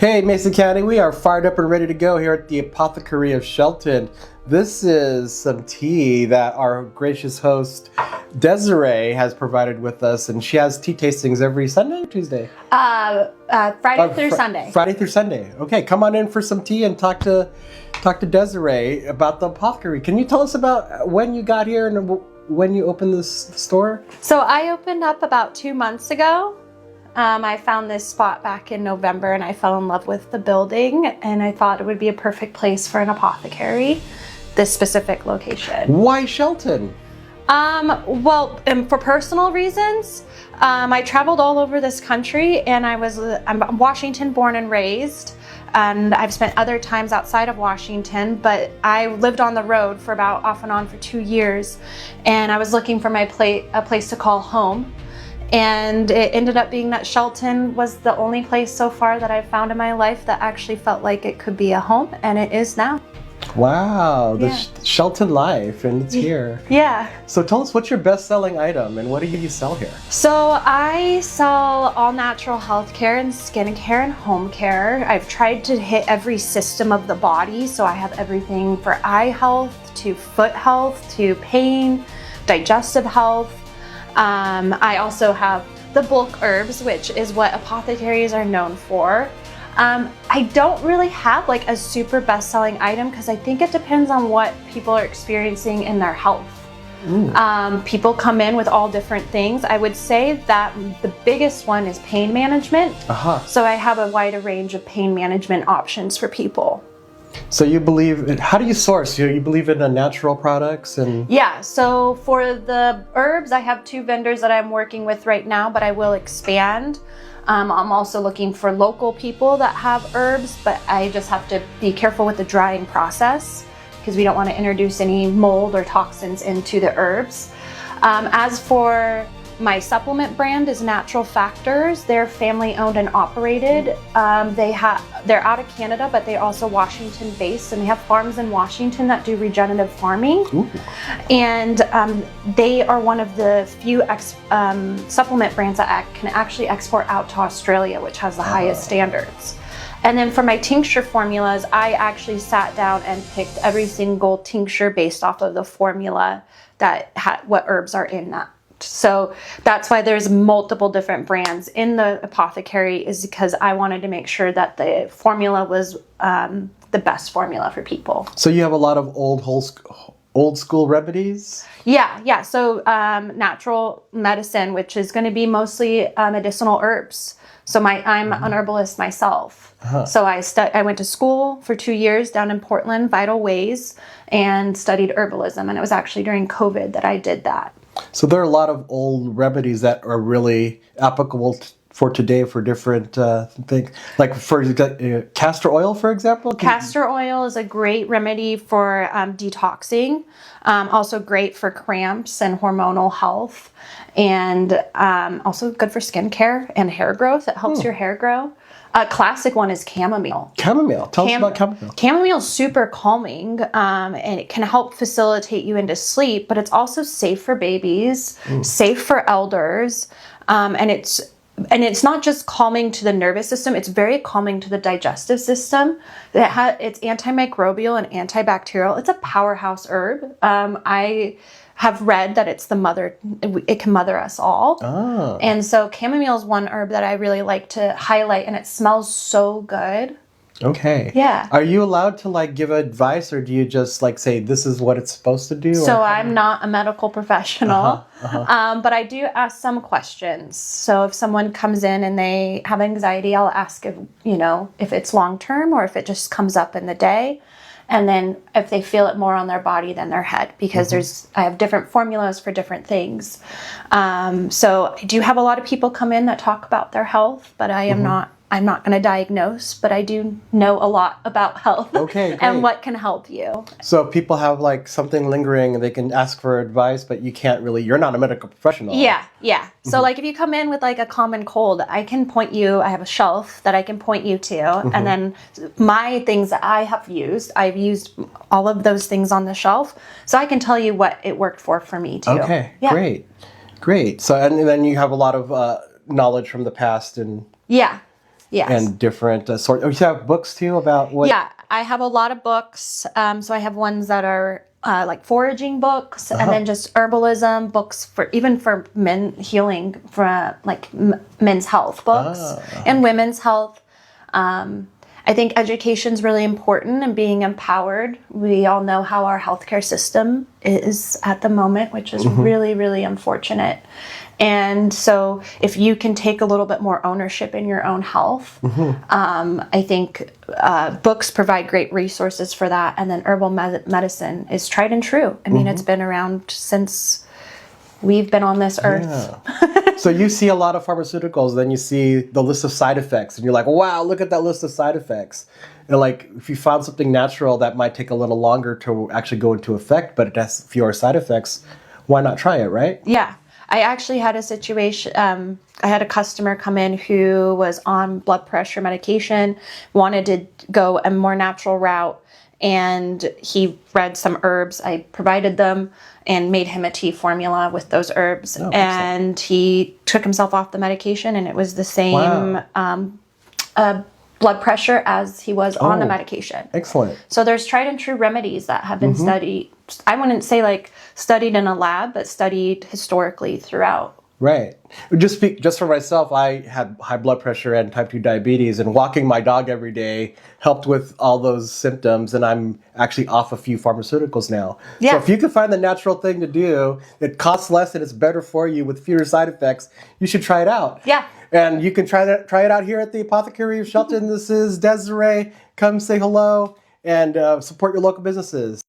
Hey Mason County, we are fired up and ready to go here at the Apothecary of Shelton. This is some tea that our gracious host Desiree has provided with us, and she has tea tastings every Sunday or Tuesday? Friday through Sunday. Friday through Sunday. Okay, come on in for some tea and talk to Desiree about the apothecary. Can you tell us about when you got here and when you opened this store? So I opened up about 2 months ago. I found this spot back in November and I fell in love with the building, and I thought it would be a perfect place for an apothecary, this specific location. Why Shelton? For personal reasons. I traveled all over this country, and I'm Washington born and raised, and I've spent other times outside of Washington, but I lived on the road for about off and on for 2 years, and I was looking for a place to call home. And it ended up being that Shelton was the only place so far that I've found in my life that actually felt like it could be a home, and it is now. Wow, the Shelton life, and it's here. Yeah. So tell us, what's your best-selling item, and what do you sell here? So I sell all natural healthcare and skincare and home care. I've tried to hit every system of the body, so I have everything for eye health to foot health to pain, digestive health. I also have the bulk herbs, which is what apothecaries are known for. I don't really have like a super best-selling item because I think it depends on what people are experiencing in their health. People come in with all different things. I would say that the biggest one is pain management. So I have a wider range of pain management options for people. So you believe in, how do you source? You believe in the natural products? And yeah, so for the herbs, I have 2 vendors that I'm working with right now, but I will expand. I'm also looking for local people that have herbs, but I just have to be careful with the drying process because we don't want to introduce any mold or toxins into the herbs. As for my supplement brand is Natural Factors. They're family owned and operated. They're out of Canada, but they're also Washington based, and they have farms in Washington that do regenerative farming. Ooh. And they are one of the few supplement brands that can actually export out to Australia, which has the highest standards. And then for my tincture formulas, I actually sat down and picked every single tincture based off of the formula that what herbs are in that. So that's why there's multiple different brands in the apothecary, is because I wanted to make sure that the formula was the best formula for people. So you have a lot of old school remedies? Yeah. So natural medicine, which is going to be mostly medicinal herbs. So I'm an herbalist myself. So I went to school for 2 years down in Portland, Vital Ways, and studied herbalism. And it was actually during COVID that I did that. So there are a lot of old remedies that are really applicable for today for different things. Like for castor oil, for example? Castor oil is a great remedy for detoxing. Also great for cramps and hormonal health. And also good for skincare and hair growth. It helps your hair grow. A classic one is chamomile. Chamomile. Tell us about chamomile. Chamomile is super calming, and it can help facilitate you into sleep, but it's also safe for babies, safe for elders, and it's not just calming to the nervous system, it's very calming to the digestive system. It's antimicrobial and antibacterial. It's a powerhouse herb. I have read that it can mother us all. And so chamomile is one herb that I really like to highlight, and it smells so good. Okay. Yeah. Are you allowed to give advice, or do you just say this is what it's supposed to do? So I'm not a medical professional, but I do ask some questions. So if someone comes in and they have anxiety, I'll ask if it's long term or if it just comes up in the day. And then if they feel it more on their body than their head, because I have different formulas for different things. So I do have a lot of people come in that talk about their health, but I'm not going to diagnose, but I do know a lot about health. Okay, and what can help you. So if people have something lingering and they can ask for advice, but you're not a medical professional. Yeah. So if you come in with a common cold, I have a shelf that I can point you to. And then my things that I've used all of those things on the shelf. So I can tell you what it worked for me too. Okay, yeah. Great. So, and then you have a lot of knowledge from the past and... Yeah. Yes. And different sorts. Oh, you have books too about what? Yeah, I have a lot of books. So I have ones that are like foraging books, and then just herbalism books for even for men healing, for like men's health books and women's health. I think education is really important and being empowered. We all know how our healthcare system is at the moment, which is really, really unfortunate. And so if you can take a little bit more ownership in your own health, I think books provide great resources for that. And then herbal medicine is tried and true. I mean, it's been around since we've been on this earth. Yeah. So you see a lot of pharmaceuticals, then you see the list of side effects, and you're like, wow, look at that list of side effects. And like, if you found something natural that might take a little longer to actually go into effect, but it has fewer side effects, why not try it, right? Yeah. I actually had a situation, I had a customer come in who was on blood pressure medication, wanted to go a more natural route, and he read some herbs. I provided them and made him a tea formula with those herbs. Oh, and he took himself off the medication, and it was the same blood pressure as he was on the medication. Excellent. So there's tried and true remedies that have been studied. I wouldn't say like studied in a lab, but studied historically throughout. Right. Just for myself, I had high blood pressure and type 2 diabetes, and walking my dog every day helped with all those symptoms, and I'm actually off a few pharmaceuticals now. Yeah. So if you can find the natural thing to do, it costs less and it's better for you with fewer side effects, you should try it out. Yeah. And you can try it out here at the Apothecary of Shelton. This is Desiree. Come say hello and support your local businesses.